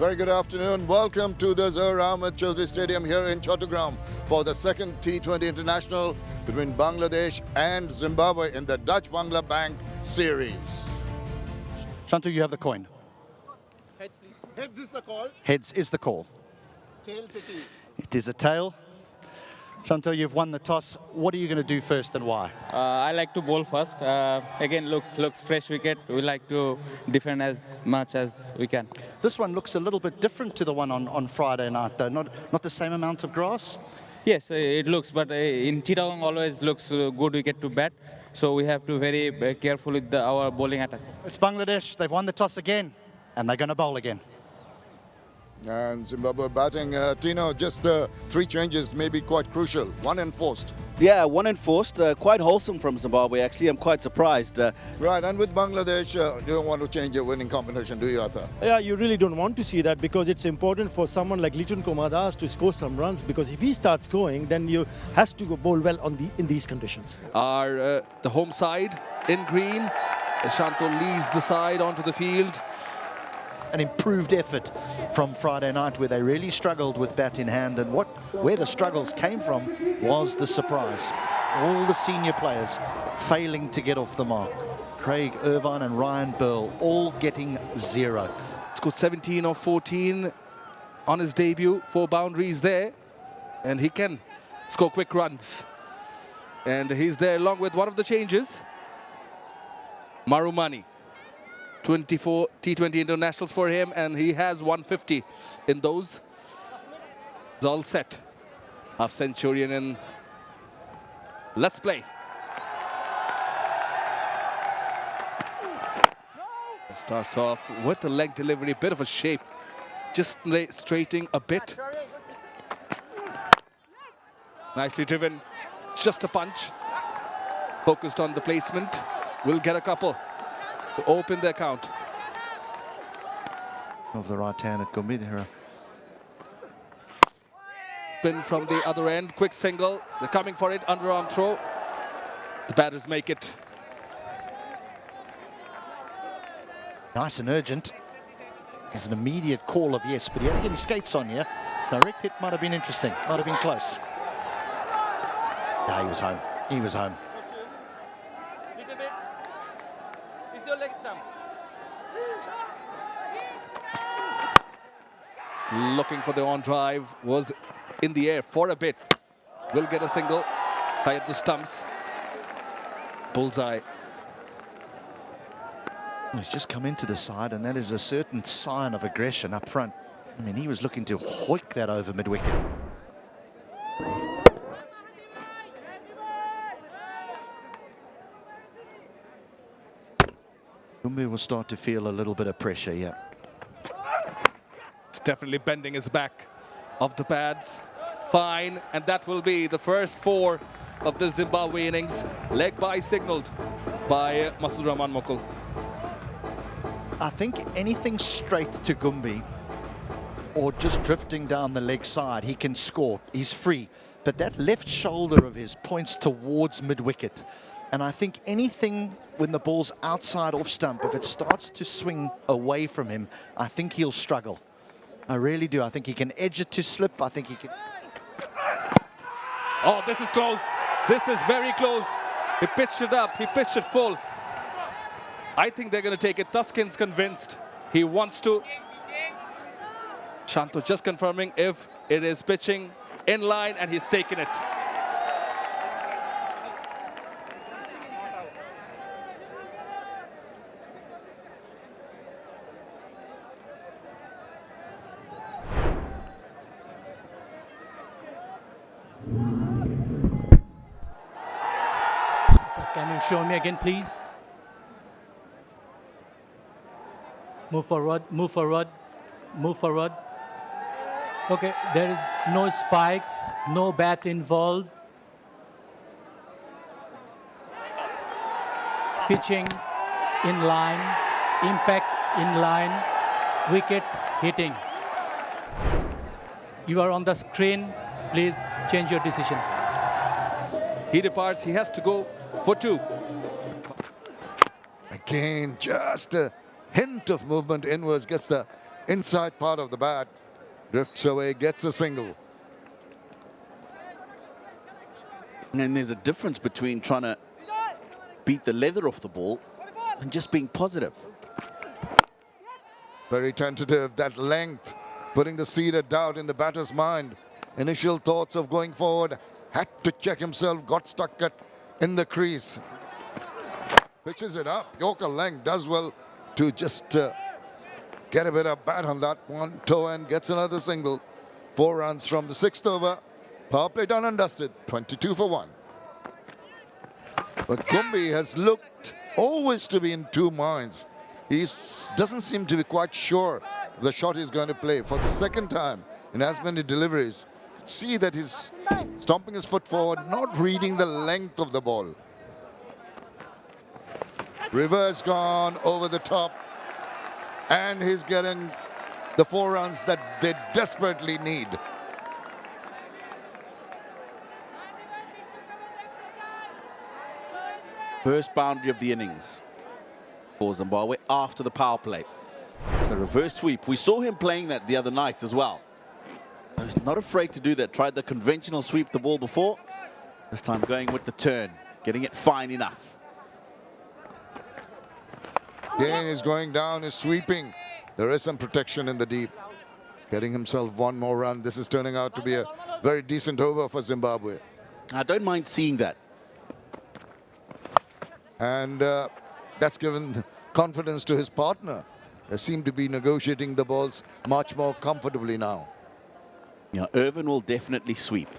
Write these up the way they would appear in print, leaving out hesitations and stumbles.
Very good afternoon. Welcome to the Zahir Ahmed Chaudhry Stadium here in Chattogram for the second T20 International between Bangladesh and Zimbabwe in the Dutch Bangla Bank series. Shantu, you have the coin. Heads, please. Heads is the call. Heads is the call. Tails it is. It is a tail. Shantu, you've won the toss. What are you going to do first and why? I like to bowl first. Again, looks fresh wicket. We like to defend as much as we can. This one looks a little bit different to the one on Friday night, though. Not the same amount of grass? Yes, it looks, but in Chittagong always looks good wicket to bat. So we have to very careful with our bowling attack. It's Bangladesh. They've won the toss again, and they're going to bowl again. And Zimbabwe batting. Tino, just three changes may be quite crucial. One enforced. Yeah, one enforced. Quite wholesome from Zimbabwe, actually. I'm quite surprised. Right, and with Bangladesh, you don't want to change your winning combination, do you, Arthur? Yeah, you really don't want to see that because it's important for someone like Liton Kumar Das to score some runs, because if he starts going, then you has to go bowl well in these conditions. Are the home side in green. Shanto leads the side onto the field. An improved effort from Friday night where they really struggled with bat in hand, and where the struggles came from was the surprise. All the senior players failing to get off the mark. Craig Irvine and Ryan Burl all getting 0. Scored 17 of 14 on his debut, 4 boundaries there, and he can score quick runs. And he's there along with one of the changes, Marumani. 24 T20 internationals for him, and he has 150 in those. It's all set. Half century and let's play. Starts off with the leg delivery, bit of a shape, just straighting a bit. Nicely driven, just a punch. Focused on the placement, will get a couple to open the account. Of the right hand at Gumbi. Spin from the other end, quick single. They're coming for it, underarm throw. The batters make it. Nice and urgent. There's an immediate call of yes, but he had to get his skates on here. Direct hit might have been interesting, might have been close. No, he was home. He was home. Little bit. Is your leg stump? Looking for the on drive, was in the air for a bit. Will get a single, high at the stumps. Bullseye. He's just come into the side, and that is a certain sign of aggression up front. I mean, he was looking to hoik that over mid-wicket. Gumbi will start to feel a little bit of pressure, yeah. It's definitely bending his back of the pads. Fine, and that will be the first 4 of the Zimbabwe innings. Leg bye signaled by Masud Rahman Mukul. I think anything straight to Gumbi or just drifting down the leg side, he can score. He's free. But that left shoulder of his points towards mid-wicket. And I think anything when the ball's outside off stump, if it starts to swing away from him, I think he'll struggle. I really do. I think he can edge it to slip. I think he can... Oh, this is close. This is very close. He pitched it up. He pitched it full. I think they're going to take it. Tuskin's convinced. He wants to. Shanto just confirming if it is pitching in line, and he's taken it. Can you show me again, please? Move forward, move forward, move forward. Okay, there is no spikes, no bat involved. Pitching in line, impact in line, wickets hitting. You are on the screen. Please change your decision. He departs. He has to go for 2. Again, just a hint of movement inwards, gets the inside part of the bat. Drifts away, gets a single. And there's a difference between trying to beat the leather off the ball and just being positive. Very tentative, that length, putting the seed of doubt in the batter's mind. Initial thoughts of going forward, had to check himself, got stuck in the crease. Pitches it up. Yorker length does well to just get a bit of bat on that one. Toe and gets another single. 4 runs from the 6th over. Power play done and dusted. 22 for 1. But Gumbi has looked always to be in two minds. He doesn't seem to be quite sure the shot he's going to play. For the second time in as many deliveries, see that he's stomping his foot forward, not reading the length of the ball. Reverse gone over the top, and he's getting the 4 runs that they desperately need. First boundary of the innings for Zimbabwe after the power play. It's a reverse sweep. We saw him playing that the other night as well. So he's not afraid to do that. Tried the conventional sweep the ball before. This time going with the turn, getting it fine enough. Again, he's going down, he's sweeping. There is some protection in the deep. Getting himself 1 more run. This is turning out to be a very decent over for Zimbabwe. I don't mind seeing that. And that's given confidence to his partner. They seem to be negotiating the balls much more comfortably now. Yeah, Irvin will definitely sweep.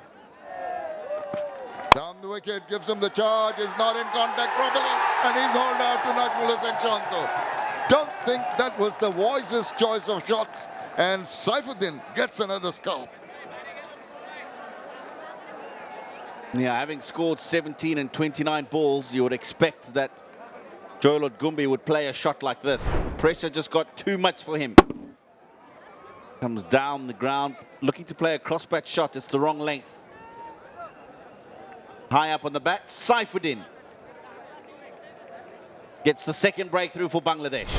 Down the wicket, gives him the charge, is not in contact properly, and he's hauled out to Najmul Senshanto. Don't think that was the wisest choice of shots, and Saifuddin gets another scalp. Yeah, having scored 17 and 29 balls, you would expect that Joel Gumbi would play a shot like this. The pressure just got too much for him. Comes down the ground, looking to play a crossback shot. It's the wrong length. High up on the bat, Saifuddin gets the second breakthrough for Bangladesh.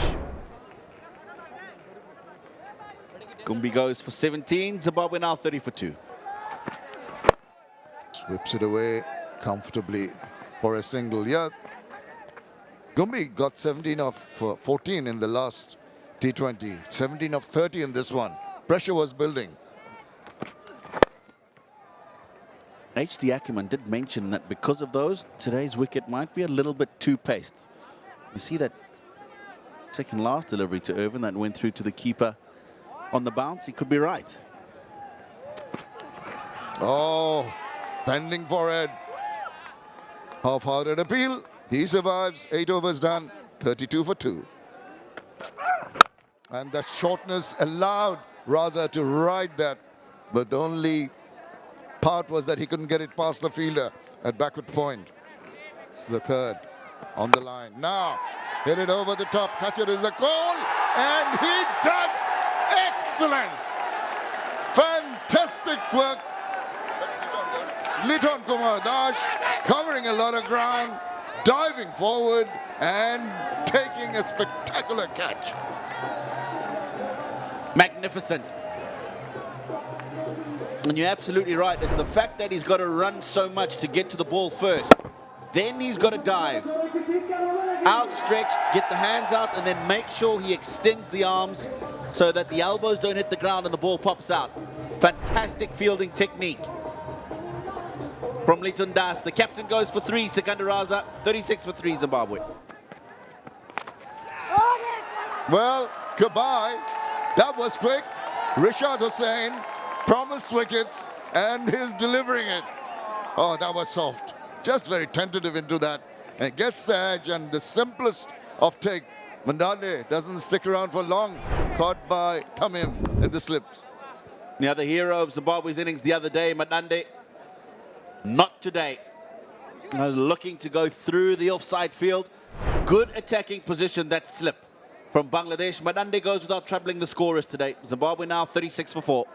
Gumbi goes for 17, Zimbabwe now 30 for 2. Whips it away comfortably for a single. Yeah, Gumbi got 17 of 14 in the last T20. 17 of 30 in this one. Pressure was building. H.D. Ackerman did mention that because of those, today's wicket might be a little bit too paced. You see that second last delivery to Irvin that went through to the keeper on the bounce. He could be right. Oh, bending forehead. Half-hearted appeal. He survives. 8 overs done. 32 for 2. And the shortness allowed Raza to ride that. But the only part was that he couldn't get it past the fielder at backward point. It's the third on the line. Now, hit it over the top. Catcher is the call. And he does. Excellent. Fantastic work. Liton Kumar Dash covering a lot of ground, diving forward and taking a spectacular catch. Magnificent. And you're absolutely right. It's the fact that he's got to run so much to get to the ball first. Then he's got to dive. Outstretched, get the hands out, and then make sure he extends the arms so that the elbows don't hit the ground and the ball pops out. Fantastic fielding technique from Liton Das. The captain goes for 3, Sikandar Raza, 36 for 3, Zimbabwe. Well, goodbye. That was quick. Rishad Hussain promised wickets and he's delivering it. Oh, that was soft. Just very tentative into that. And gets the edge, and the simplest of take. Mandade doesn't stick around for long. Caught by Tamim in the slips. The other hero of Zimbabwe's innings the other day, Mandade. Not today. Looking to go through the offside field. Good attacking position, that slip from Bangladesh. Mandade goes without troubling the scorers today. Zimbabwe now 36 for 4.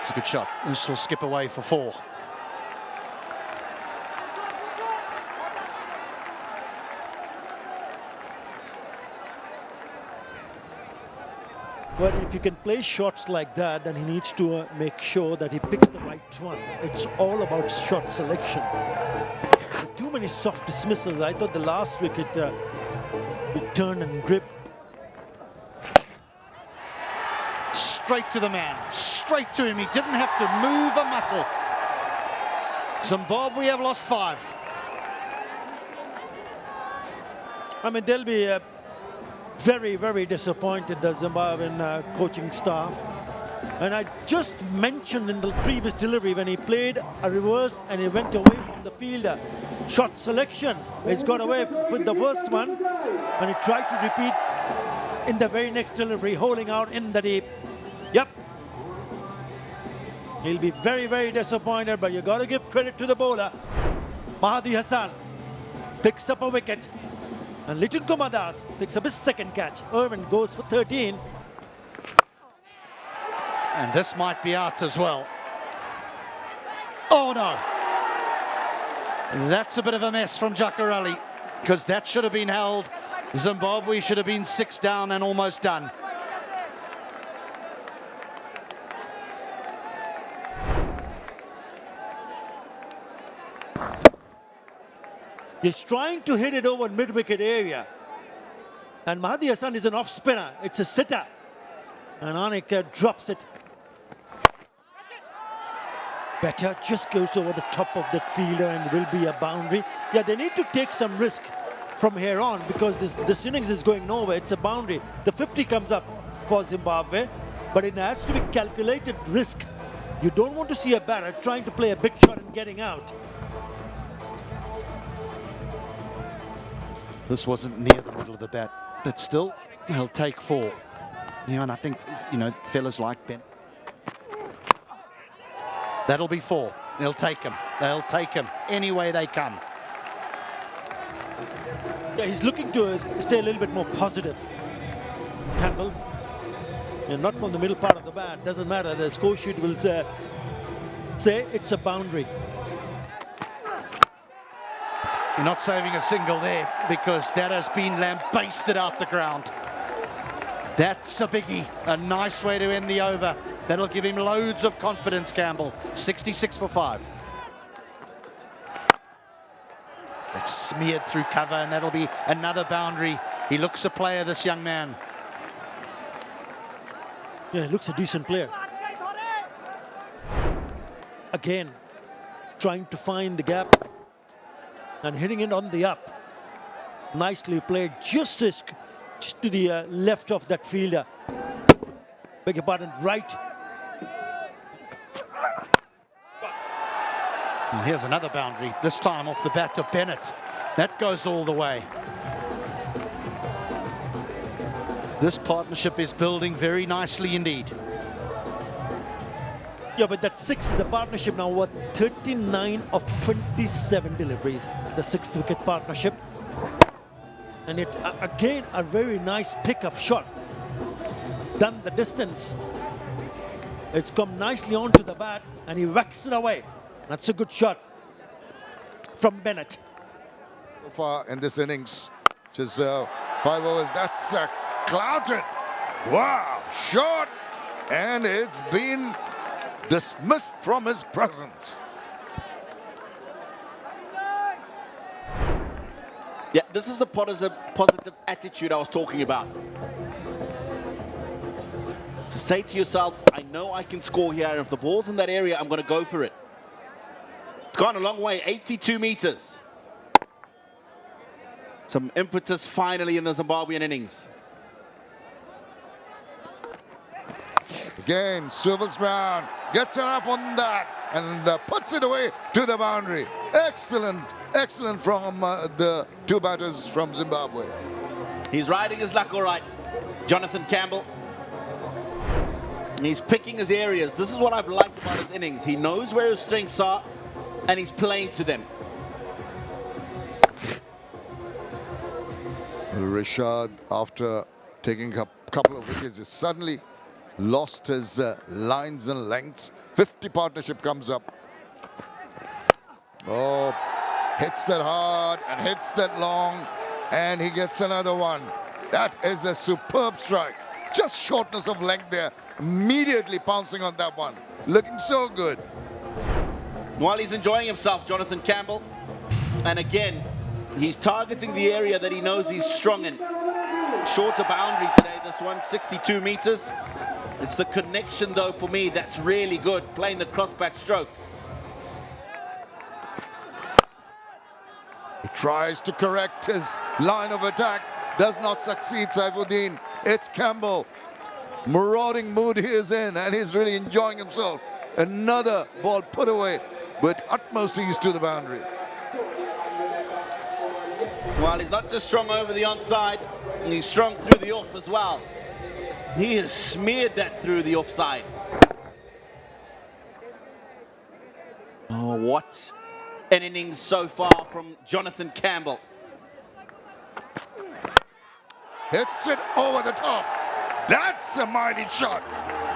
It's a good shot. This will skip away for 4. Well, if you can play shots like that, then he needs to make sure that he picks the right one. It's all about shot selection. Too many soft dismissals. I thought the last wicket he turned and gripped. Straight to the man, straight to him. He didn't have to move a muscle. Zimbabwe have lost 5. I mean, they'll be very, very disappointed, the Zimbabwean coaching staff. And I just mentioned in the previous delivery when he played a reverse and he went away from the fielder. Shot selection, he's got away with the first one and he tried to repeat in the very next delivery, holding out in the deep. Yep. He'll be very, very disappointed, but you got to give credit to the bowler. Mahdi Hassan picks up a wicket. And Lichun Kumar Das picks up his second catch. Irwin goes for 13. And this might be out as well. Oh no. That's a bit of a mess from Jakarali, because that should have been held. Zimbabwe should have been 6 down and almost done. He's trying to hit it over mid-wicket area. And Mahdi Hassan is an off-spinner. It's a sitter. And Anik drops it. Better just goes over the top of that fielder and will be a boundary. Yeah, they need to take some risk from here on because this innings is going nowhere. It's a boundary. The 50 comes up for Zimbabwe, but it has to be calculated risk. You don't want to see a batter trying to play a big shot and getting out. This wasn't near the middle of the bat, but still, he'll take 4. Yeah, and I think, fellas like Ben. That'll be 4. They'll take him. They'll take him any way they come. Yeah, he's looking to stay a little bit more positive. Campbell, and not from the middle part of the bat. Doesn't matter. The score sheet will say it's a boundary. You're not saving a single there because that has been lambasted out the ground. That's a biggie. A nice way to end the over. That'll give him loads of confidence, Campbell. 66 for 5. It's smeared through cover and that'll be another boundary. He looks a player, this young man. Yeah, he looks a decent player. Again, trying to find the gap and hitting it on the up. Nicely played, just to the left of that fielder. Beg your pardon, right. And here's another boundary, this time off the bat of Bennett. That goes all the way. This partnership is building very nicely indeed. Yeah, but that 6th, the partnership now, what, 39 of 27 deliveries, the 6th wicket partnership. And it, again, a very nice pickup shot. Done the distance. It's come nicely onto the bat, and he whacks it away. That's a good shot from Bennett. So far in this innings, which is 5 overs, that's clouted. Wow, shot, and it's been dismissed from his presence. Yeah, this is the positive attitude I was talking about. To say to yourself, I know I can score here, and if the ball's in that area, I'm going to go for it. It's gone a long way, 82 meters. Some impetus finally in the Zimbabwean innings. Again, swivels round, gets enough on that, and puts it away to the boundary. Excellent, excellent from the 2 batters from Zimbabwe. He's riding his luck all right, Jonathan Campbell. And he's picking his areas. This is what I've liked about his innings. He knows where his strengths are, and he's playing to them. Rishad, after taking a couple of wickets, has suddenly lost his lines and lengths. 50 partnership comes up. Oh, hits that hard and hits that long, and he gets another one. That is a superb strike. just shortness of length there. Immediately pouncing on that one. Looking so good. While he's enjoying himself, Jonathan Campbell. And again, he's targeting the area that he knows he's strong in. Shorter boundary today, this one, 62 meters. It's the connection, though, for me, that's really good, playing the cross-back stroke. He tries to correct his line of attack. Does not succeed, Saifuddin. It's Campbell. Marauding mood he is in, and he's really enjoying himself. Another ball put away with utmost ease to the boundary. Well, he's not just strong over the onside, he's strong through the off as well. He has smeared that through the offside. Oh, what an innings so far from Jonathan Campbell. Hits it over the top. That's a mighty shot.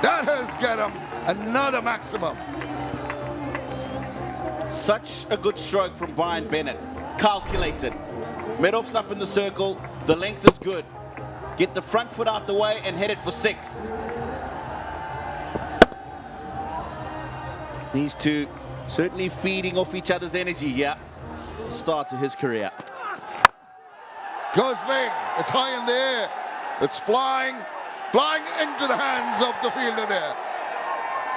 That has get him another maximum. Such a good stroke from Brian Bennett. Calculated. Mid-off's up in the circle. The length is good. Get the front foot out the way and head it for 6. These two certainly feeding off each other's energy here. Start to his career. Goes big. It's high in the air. It's flying into the hands of the fielder there.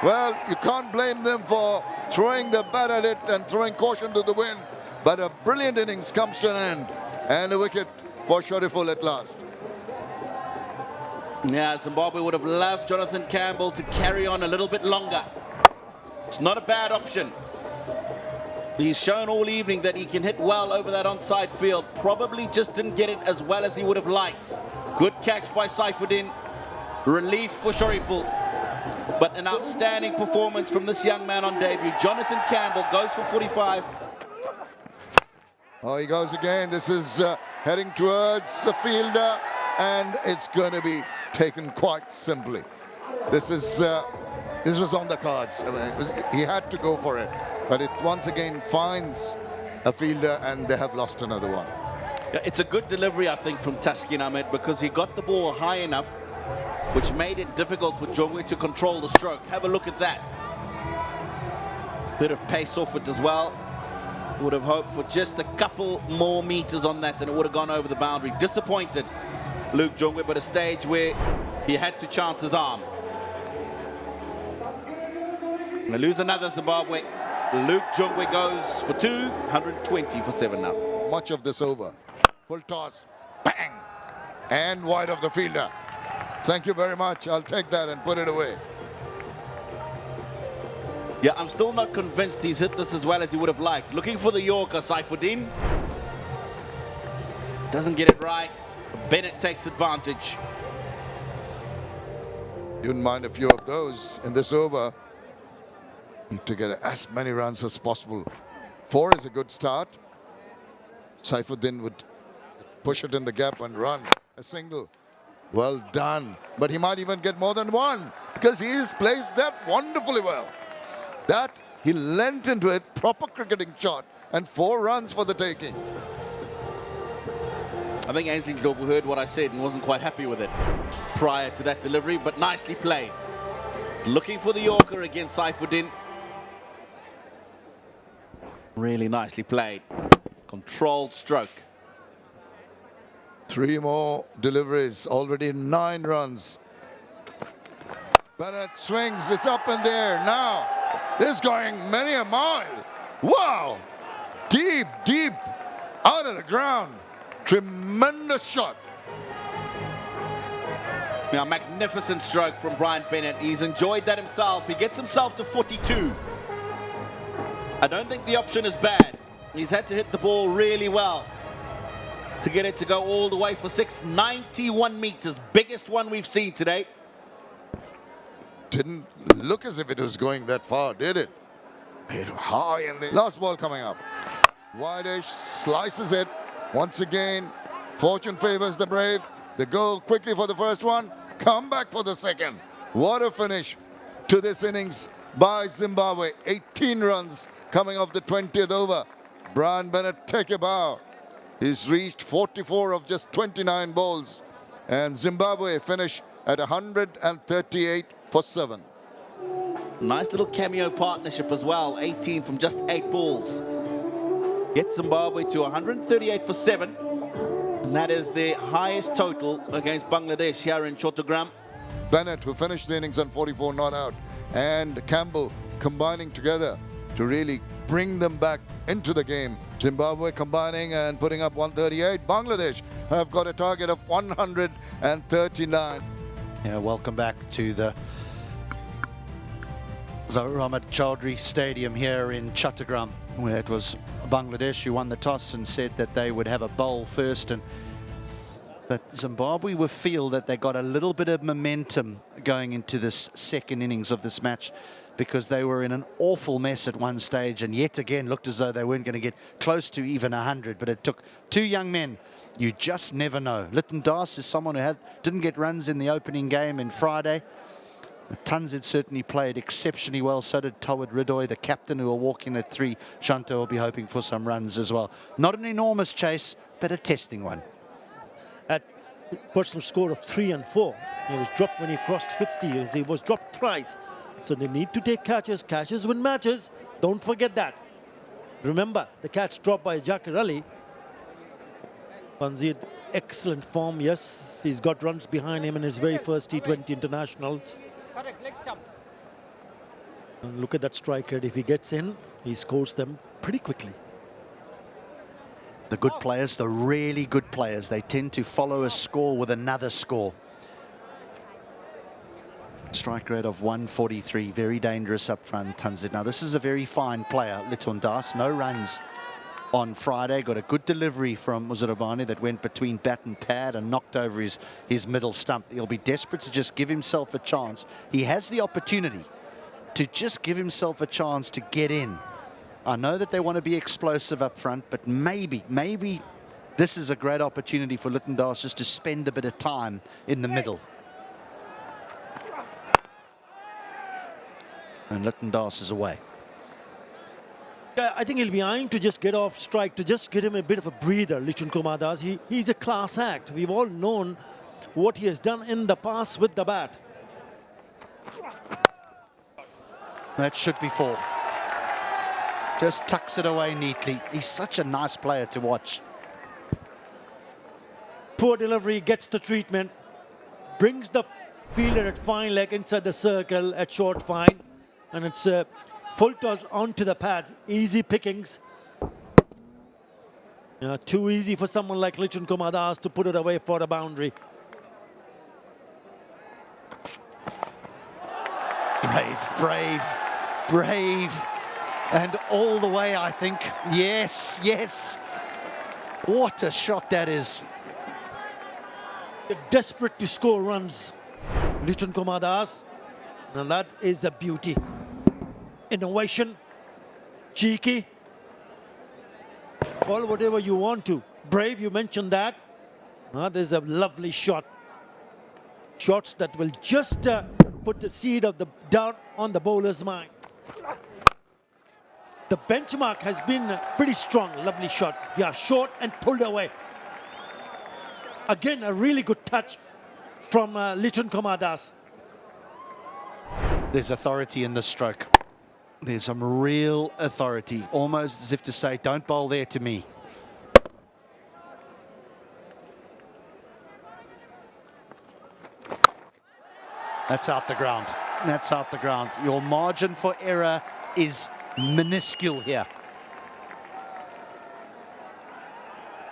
Well, you can't blame them for throwing the bat at it and throwing caution to the wind. But a brilliant innings comes to an end. And a wicket for Shariful at last. Yeah, Zimbabwe would have loved Jonathan Campbell to carry on a little bit longer. It's not a bad option. He's shown all evening that he can hit well over that onside field. Probably just didn't get it as well as he would have liked. Good catch by Saifuddin. Relief for Shariful. But an outstanding performance from this young man on debut. Jonathan Campbell goes for 45. Oh, he goes again. This is heading towards the fielder, and it's going to be taken quite simply. This was on the cards. I mean, he had to go for it, but it once again finds a fielder, and they have lost another one. Yeah, it's a good delivery, I think, from Taskin Ahmed, because he got the ball high enough, which made it difficult for Jongwe to control the stroke. Have a look at that. Bit of pace off it as well. Would have hoped for just a couple more meters on that and it would have gone over the boundary. Disappointed, Luke Jongwe, but a stage where he had to chance his arm. Gonna lose another Zimbabwe. Luke Jongwe goes for 2, 120 for 7 now. Much of this over. Full toss, bang, and wide of the fielder. Thank you very much. I'll take that and put it away. Yeah, I'm still not convinced he's hit this as well as he would have liked. Looking for the Yorker, Saifuddin. Doesn't get it right. Bennett takes advantage. You wouldn't mind a few of those in this over. Need to get as many runs as possible. 4 is a good start. Saifuddin would push it in the gap and run a single. Well done. But he might even get more than 1 because he's placed that wonderfully well. That he leant into it, proper cricketing shot, and 4 runs for the taking. I think Ainsley Ndlovu heard what I said and wasn't quite happy with it prior to that delivery, but nicely played. Looking for the Yorker against Saifuddin. Really nicely played. Controlled stroke. 3 more deliveries, already 9 runs. Bennett swings, it's up in there now. This is going many a mile. Wow! Deep, deep out of the ground. Tremendous shot. Now, magnificent stroke from Brian Bennett. He's enjoyed that himself. He gets himself to 42. I don't think the option is bad. He's had to hit the ball really well to get it to go all the way for 6. 91 meters, biggest one we've seen today. Didn't look as if it was going that far, did it? It was high in the last ball coming up. Wide-ish, slices it. Once again, fortune favors the brave. They go quickly for the first one, come back for the second. What a finish to this innings by Zimbabwe. 18 runs coming off the 20th over. Brian Bennett, take a bow. He's reached 44 of just 29 balls. And Zimbabwe finish at 138 for 7. Nice little cameo partnership as well. 18 from just 8 balls. Gets Zimbabwe to 138 for 7. And that is the highest total against Bangladesh here in Chattogram. Bennett, who finished the innings on 44 not out, and Campbell combining together to really bring them back into the game. Zimbabwe combining and putting up 138. Bangladesh have got a target of 139. Yeah, welcome back to the Zahir Ahmed Chowdhury Stadium here in Chattogram, where it was Bangladesh who won the toss and said that they would have a bowl first. But Zimbabwe will feel that they got a little bit of momentum going into this second innings of this match, because they were in an awful mess at one stage and yet again looked as though they weren't going to get close to even 100. But it took two young men. You just never know. Lytton Das is someone who didn't get runs in the opening game on Friday. Tanzid certainly played exceptionally well. So did Tawid Ridoy, the captain, who will walk in at 3. Shanta will be hoping for some runs as well. Not an enormous chase, but a testing one. At personal score of 3 and 4. He was dropped when he crossed 50. He was dropped thrice. So they need to take catches. Catches win matches. Don't forget that. Remember, the catch dropped by Jakir Ali. Tanzid, excellent form. Yes, he's got runs behind him in his very first T20 internationals. Correct, leg stump. And look at that strike rate. If he gets in, he scores them pretty quickly. The good players, the really good players, they tend to follow a score with another score. Strike rate of 143, very dangerous up front, Tanzid. Now, this is a very fine player, Lytton Das. No runs on Friday. Got a good delivery from Muzarabani that went between bat and pad and knocked over his middle stump. He'll be desperate to just give himself a chance. He has the opportunity to just give himself a chance to get in. I know that they want to be explosive up front, but maybe this is a great opportunity for Lytton Das just to spend a bit of time in the middle. And Lytton Das is away. I think he'll be eyeing to just get off strike, to just give him a bit of a breather, Lichun Kumar Das. He's a class act. We've all known what he has done in the past with the bat. That should be 4. Just tucks it away neatly. He's such a nice player to watch. Poor delivery, gets the treatment, brings the fielder at fine leg inside the circle at short fine, and it's full toss onto the pads. Easy pickings. Too easy for someone like Lichun Kumar Das to put it away for a boundary. Brave. And all the way, I think. Yes. What a shot that is. They're desperate to score runs, Lichun Kumar Das. And that is a beauty. Innovation, cheeky, call whatever you want to. Brave, you mentioned that. There's a lovely shot. Shots that will just put the seed of the doubt on the bowler's mind. The benchmark has been pretty strong. Lovely shot. Yeah, short and pulled away. Again, a really good touch from Lichun Kumar Das. There's authority in this stroke. There's some real authority, almost as if to say, don't bowl there to me. That's out the ground. That's out the ground. Your margin for error is minuscule here.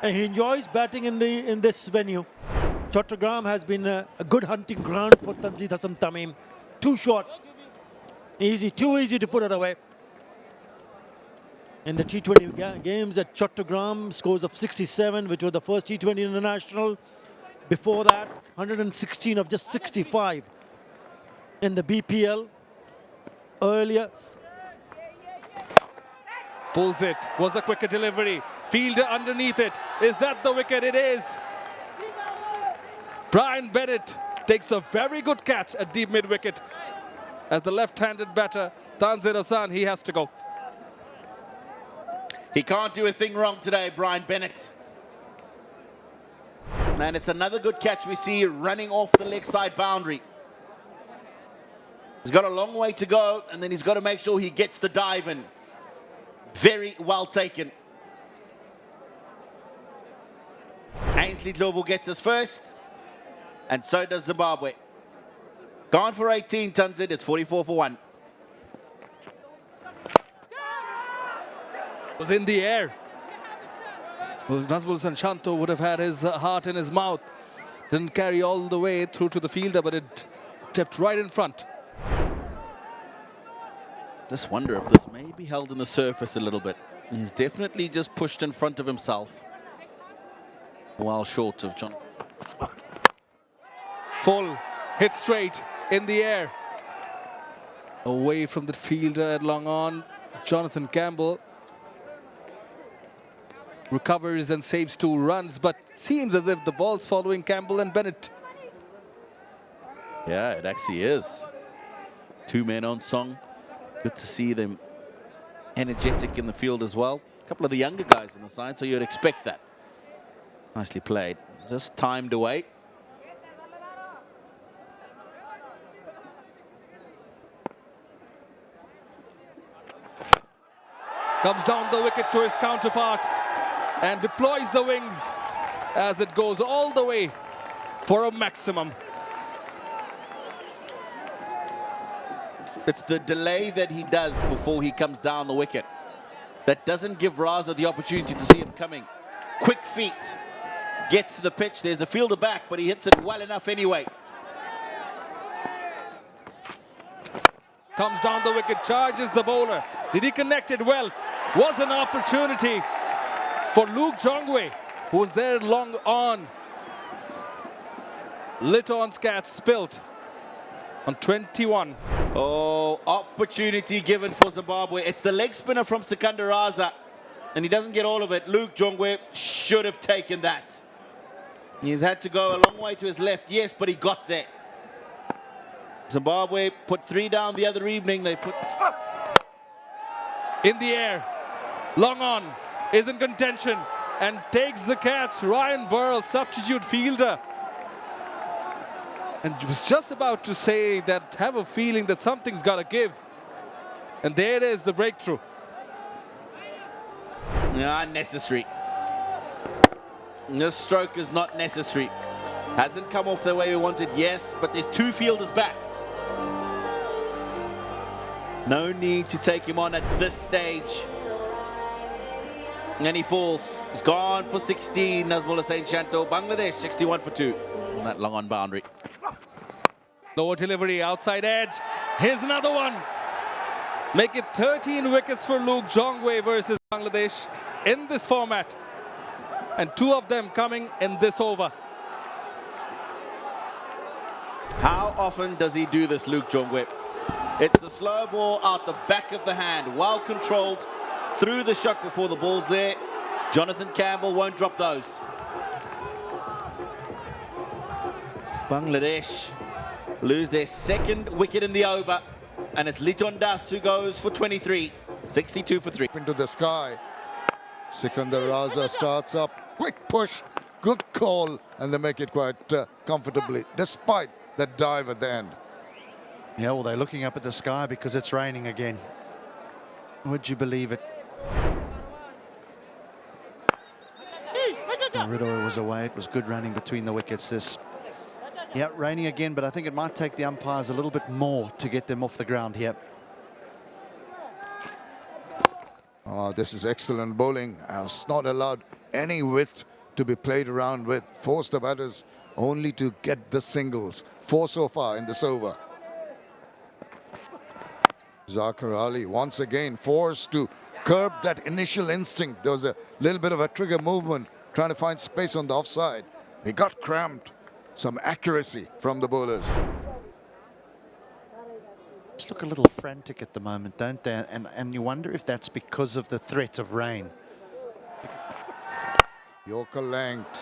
And he enjoys batting in this venue. Chattogram has been a good hunting ground for Tanzid Hasan Tamim. Too short. Easy, too easy to put it away. In the T20 games at Chattogram, scores of 67, which was the first T20 international. Before that, 116 of just 65 in the BPL. Earlier. Pulls it. Was a quicker delivery. Fielder underneath it. Is that the wicket? It is. Brian Bennett takes a very good catch at deep mid-wicket. As the left-handed batter, Tanzir Hasan, he has to go. He can't do a thing wrong today, Brian Bennett. And it's another good catch we see running off the leg side boundary. He's got a long way to go, and then he's got to make sure he gets the dive in. Very well taken. Ainsley Dlovu gets us first, and so does Zimbabwe. Gone for 18, Tunzid. It's 44 for 1. Was in the air. Well, Nazmul Sanchanto would have had his heart in his mouth. Didn't carry all the way through to the fielder, but it tipped right in front. Just wonder if this may be held in the surface a little bit. He's definitely just pushed in front of himself. Well short of John. Full, hit straight, in the air. Away from the fielder at long on. Jonathan Campbell recovers and saves 2 runs, but seems as if the ball's following Campbell and Bennett. Yeah, it actually is. 2 men on song. Good to see them energetic in the field as well. A couple of the younger guys on the side, so you'd expect that. Nicely played. Just timed away. Comes down the wicket to his counterpart and deploys the wings as it goes all the way for a maximum. It's the delay that he does before he comes down the wicket that doesn't give Raza the opportunity to see him coming. Quick feet. Gets to the pitch. There's a fielder back, but he hits it well enough anyway. Comes down the wicket, charges the bowler. Did he connect it well? Was an opportunity for Luke Jongwe, who was there long on. Lit on catch, spilt on 21. Oh, opportunity given for Zimbabwe. It's the leg spinner from Sikandar Raza, and he doesn't get all of it. Luke Jongwe should have taken that. He's had to go a long way to his left, yes, but he got there. Zimbabwe put 3 down the other evening. They put... In the air, long on, is in contention and takes the catch. Ryan Burrell, substitute fielder. And was just about to say that, have a feeling that something's got to give. And there it is, the breakthrough. Unnecessary. This stroke is not necessary. Hasn't come off the way we wanted, yes, but there's 2 fielders back. No need to take him on at this stage. And he falls. He's gone for 16, Nazmul Sanchanto. Bangladesh 61 for 2 on that long on boundary. Lower delivery, outside edge. Here's another one. Make it 13 wickets for Luke Jongwe versus Bangladesh in this format. And 2 of them coming in this over. How often does he do this, Luke Jongwe? It's the slow ball out the back of the hand, well controlled through the shot before the ball's there. Jonathan Campbell won't drop those. Bangladesh lose their 2nd wicket in the over, and it's Liton Das who goes for 23, 62 for 3. Into the sky. Sikandar Raza starts up. Quick push. Good call. And they make it quite comfortably, despite that dive at the end. Yeah, well, they're looking up at the sky because it's raining again. Would you believe it? Riddle was away. It was good running between the wickets. This, yeah, raining again, but I think it might take the umpires a little bit more to get them off the ground here. Oh, this is excellent bowling. It's not allowed any width to be played around with. Forced the batters only to get the singles. 4 so far in this over. Zakir Ali once again forced to curb that initial instinct. There was a little bit of a trigger movement trying to find space on the offside. He got cramped. Some accuracy from the bowlers. Just look a little frantic at the moment, don't they? And you wonder if that's because of the threat of rain. Yorker length.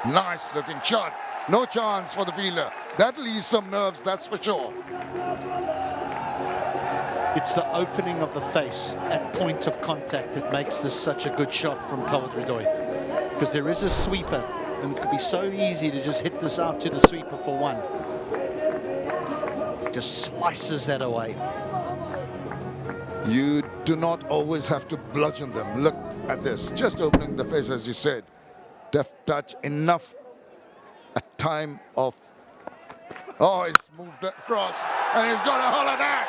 Nice looking shot. No chance for the fielder. That'll ease some nerves, that's for sure. It's the opening of the face at point of contact that makes this such a good shot from Talad Ridoy. Because there is a sweeper and it could be so easy to just hit this out to the sweeper for one. Just slices that away. You do not always have to bludgeon them. Look at this, just opening the face, as you said. Deft touch, enough a time of... Oh, he's moved across, and he's got a hold of that.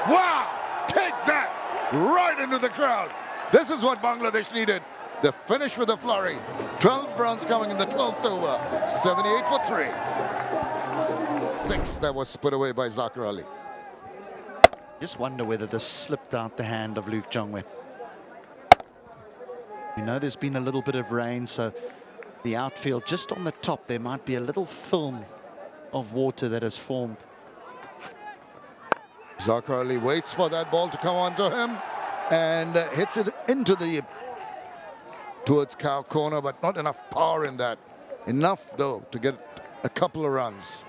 Wow! Take that right into the crowd. This is what Bangladesh needed. They finished with a flurry. 12 runs coming in the 12th over. 78 for 3. 6 that was put away by Zakir Ali. Just wonder whether this slipped out the hand of Luke Jongwe. You know there's been a little bit of rain, so the outfield just on the top, there might be a little film of water that has formed. Zakir Ali waits for that ball to come onto him and hits it into the towards cow corner, but not enough power in that. Enough though to get a couple of runs.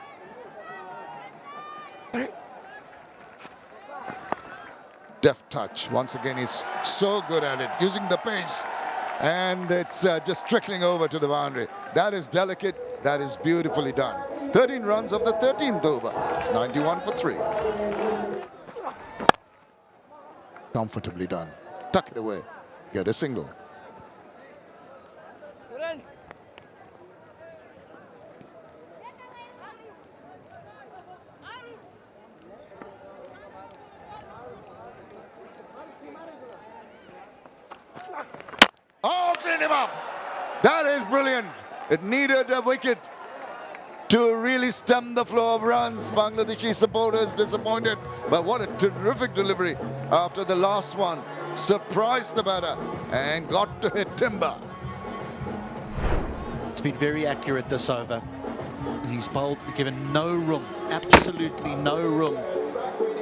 Deft touch. Once again, he's so good at it, using the pace, and it's just trickling over to the boundary. That is delicate. That is beautifully done. 13 runs of the 13th over. It's 91 for 3. Comfortably done. Tuck it away. Get a single. Oh, clean him up. That is brilliant. It needed a wicket to really stem the flow of runs. Bangladeshi supporters disappointed, but what a terrific delivery after the last one. Surprised the batter and got to hit timber. It's been very accurate this over. He's bowled, given no room, absolutely no room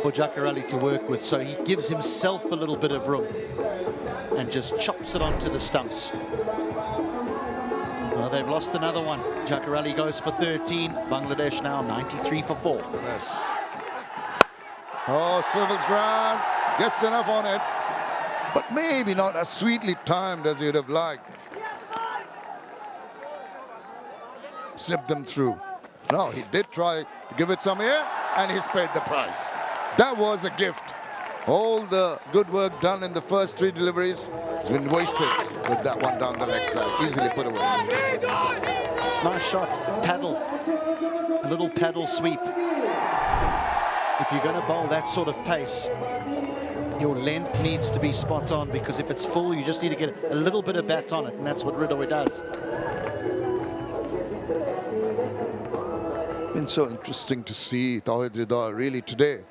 for Zakir Ali to work with, so he gives himself a little bit of room and just chops it onto the stumps. Well, they've lost another one. Zakir Ali goes for 13. Bangladesh now 93 for 4. Yes. Oh, swivels round, gets enough on it, but maybe not as sweetly timed as you'd have liked. Slipped them through. No, he did try to give it some air, and he's paid the price. That was a gift. All the good work done in the first 3 deliveries has been wasted with that one down the leg side. Easily put away. Nice shot. Paddle. A little paddle sweep. If you're going to bowl that sort of pace, your length needs to be spot on, because if it's full, you just need to get a little bit of bat on it, and that's what Ridoi does. Been so interesting to see Tawhid Ridoi really today.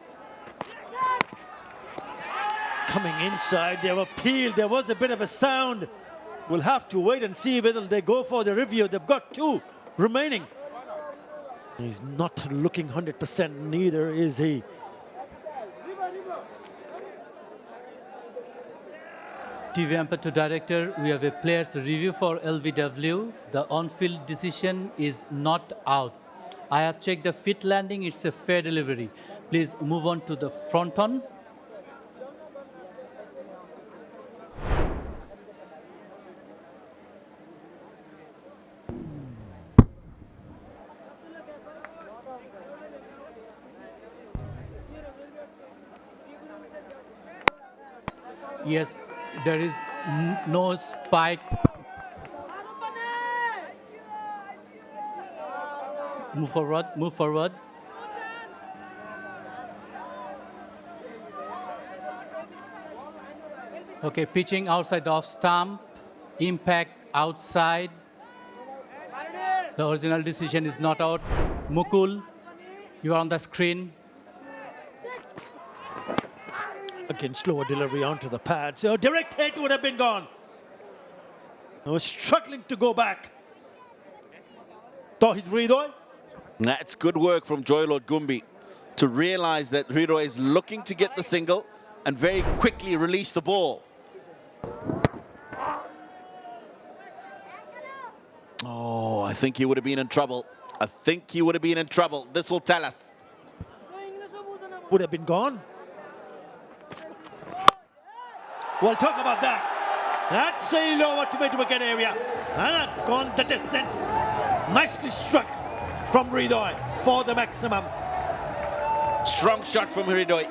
Coming inside, they were peeled. There was a bit of a sound. We'll have to wait and see whether they go for the review. They've got 2 remaining. He's not looking 100%, neither is he. TV umpire to director, we have a player's review for LBW. The on-field decision is not out. I have checked the fit landing. It's a fair delivery. Please move on to the front on. Yes, there is no spike. Move forward, move forward. Okay, pitching outside the off stump, impact outside. The original decision is not out. Mukul, you are on the screen. Again, slower delivery onto the pad. So direct hit would have been gone. I was struggling to go back. Tawhid Ridoi. That's good work from Joylord Gumbi to realize that Ridoi is looking to get the single and very quickly release the ball. Oh, I think he would have been in trouble. I think he would have been in trouble. This will tell us. Would have been gone. We'll talk about that. That's sailed over to mid-wicket area and not gone the distance. Nicely struck from Hridoy for the maximum. Strong shot from Hridoy.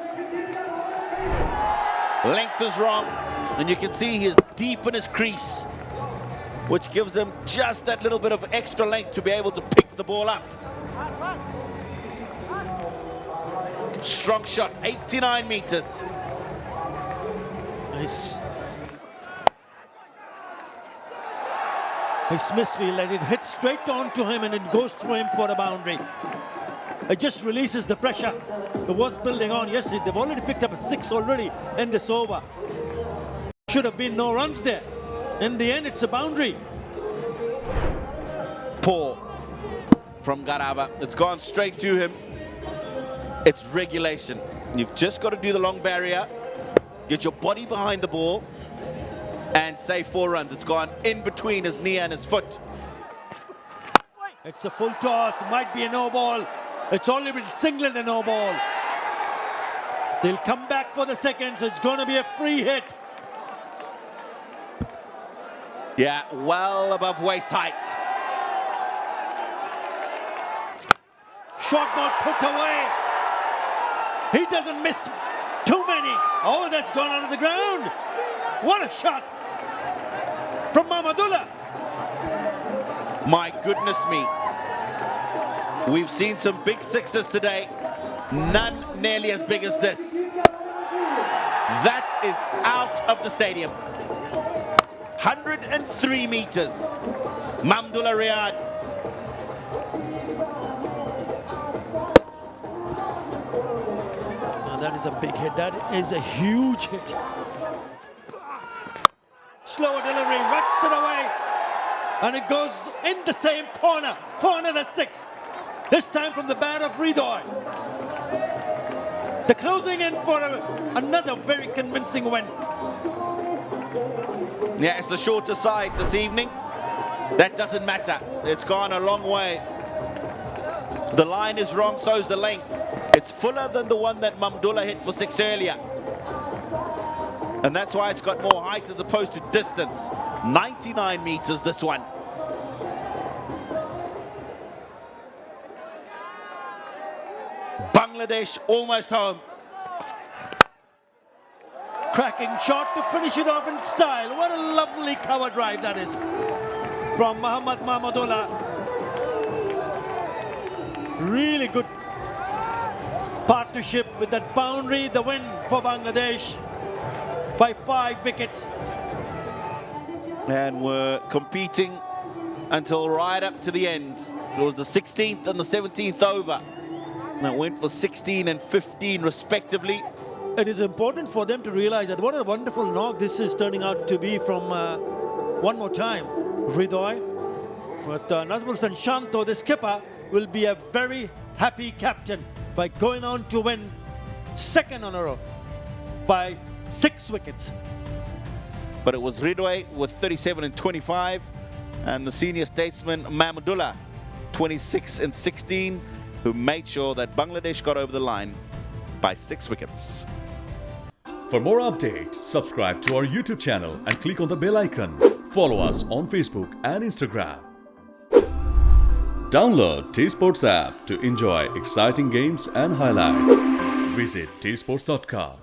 Length is wrong, and you can see he is deep in his crease, which gives him just that little bit of extra length to be able to pick the ball up. Strong shot, 89 meters. Nice. Nice misfield, and it hits straight on to him and it goes through him for the boundary. It just releases the pressure. It was building on. Yes, they've already picked up a 6 already in this over. Should have been no runs there. In the end, it's a boundary. Poor from Garava. It's gone straight to him. It's regulation. You've just got to do the long barrier, get your body behind the ball, and save 4 runs. It's gone in between his knee and his foot. It's a full toss. Might be a no ball. It's only been singled a no ball. They'll come back for the second, so it's going to be a free hit. Yeah, well above waist height. Short ball put away. He doesn't miss too many. Oh, that's gone onto the ground. What a shot from Mahmudullah. My goodness me. We've seen some big sixes today. None nearly as big as this. That is out of the stadium. 103 meters. Mahmudullah Riyad. Now that is a big hit. That is a huge hit. Slower delivery, whacks it away. And it goes in the same corner for another 6. This time from the bat of Hridoy. They're closing in for another very convincing win. Yeah, it's the shorter side this evening. That doesn't matter. It's gone a long way. The line is wrong, so is the length. It's fuller than the one that Mahmudullah hit for 6 earlier. And that's why it's got more height as opposed to distance. 99 meters, this one. Bangladesh almost home. Cracking shot to finish it off in style. What a lovely cover drive that is from Muhammad Mahmudullah. Really good partnership with that boundary. The win for Bangladesh by 5 wickets. And we're competing until right up to the end. It was the 16th and the 17th over. And it went for 16 and 15 respectively. It is important for them to realize that what a wonderful knock this is turning out to be from one more time. Hridoy. But Nazmul Hasan Shanto, the skipper, will be a very happy captain by going on to win 2nd on a row by 6 wickets. But it was Hridoy with 37 and 25, and the senior statesman Mahmudullah 26 and 16, who made sure that Bangladesh got over the line by 6 wickets. For more updates, subscribe to our YouTube channel and click on the bell icon. Follow us on Facebook and Instagram. Download T Sports app to enjoy exciting games and highlights. Visit tsports.com.